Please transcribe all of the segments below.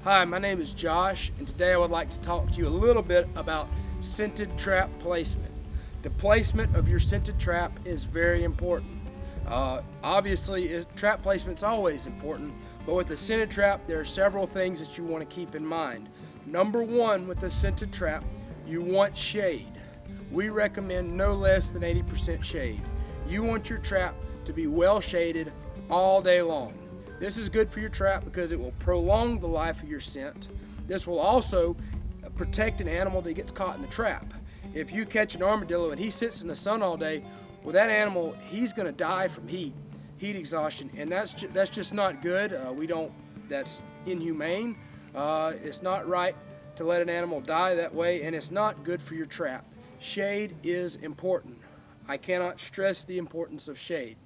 Hi, my name is Josh, and today I would like to talk to you a little bit about scented trap placement. The placement of your scented trap is very important. Obviously, trap placement is always important, but with the scented trap, there are several things that you want to keep in mind. Number one, with the scented trap, you want shade. We recommend no less than 80% shade. You want your trap to be well shaded all day long. This is good for your trap because it will prolong the life of your scent. This will also protect an animal that gets caught in the trap. If you catch an armadillo and he sits in the sun all day, well, that animal, he's going to die from heat exhaustion, and that's just not good. That's inhumane. It's not right to let an animal die that way, and it's not good for your trap. Shade is important. I cannot stress the importance of shade.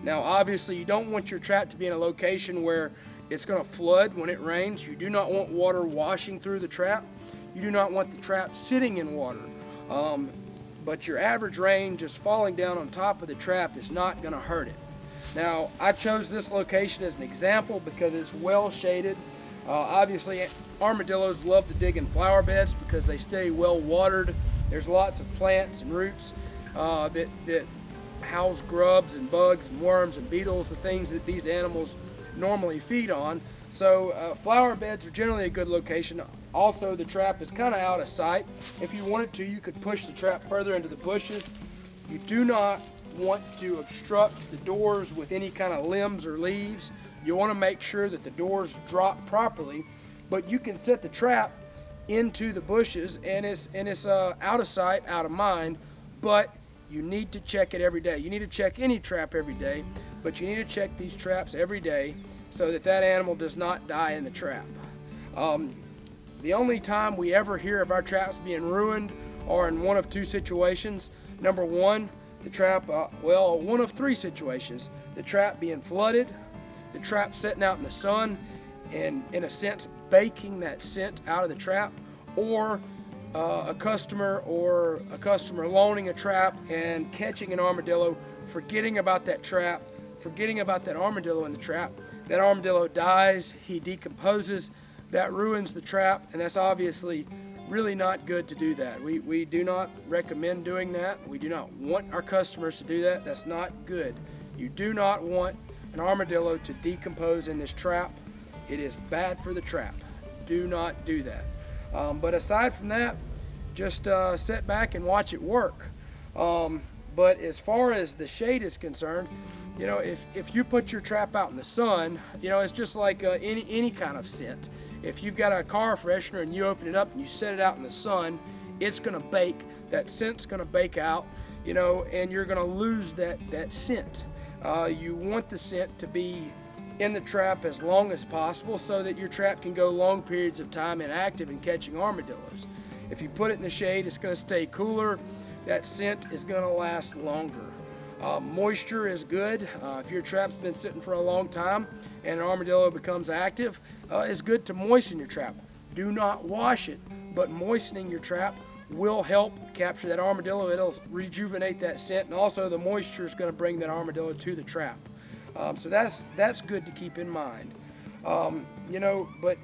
Now, obviously, you don't want your trap to be in a location where it's going to flood when it rains. You do not want water washing through the trap. You do not want the trap sitting in water. But your average rain just falling down on top of the trap is not going to hurt it. Now, I chose this location as an example because it's well shaded. Obviously, armadillos love to dig in flower beds because they stay well watered. There's lots of plants and roots that house grubs and bugs and worms and beetles, the things that these animals normally feed on. So flower beds are generally a good location. Also, the trap is kind of out of sight. If you wanted to, you could push the trap further into the bushes. You do not want to obstruct the doors with any kind of limbs or leaves. You want to make sure that the doors drop properly, but you can set the trap into the bushes and it's out of sight, out of mind, but you need to check it every day. You need to check any trap every day, but you need to check these traps every day so that that animal does not die in the trap. The only time we ever hear of our traps being ruined are in one of two situations. Number one, the trap, one of three situations. The trap being flooded, the trap sitting out in the sun and, in a sense, baking that scent out of the trap, or a customer loaning a trap and catching an armadillo, forgetting about that trap, forgetting about that armadillo in the trap. That armadillo dies, he decomposes, that ruins the trap, and that's obviously really not good to do that. We do not recommend doing that. We do not want our customers to do that. That's not good. You do not want an armadillo to decompose in this trap. It is bad for the trap. Do not do that. But aside from that, just sit back and watch it work. But as far as the shade is concerned, if you put your trap out in the sun, it's just like any kind of scent. If you've got a car freshener and you open it up and you set it out in the sun, it's going to bake. That scent's going to bake out, and you're going to lose that scent. You want the scent to be in the trap as long as possible so that your trap can go long periods of time inactive in catching armadillos. If you put it in the shade, it's going to stay cooler. That scent is going to last longer. Moisture is good. If your trap's been sitting for a long time and an armadillo becomes active, it's good to moisten your trap. Do not wash it, but moistening your trap will help capture that armadillo. It'll rejuvenate that scent, and also the moisture is going to bring that armadillo to the trap. So that's good to keep in mind. But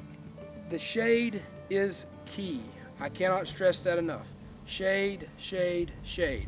the shade is key. I cannot stress that enough. Shade, shade, shade.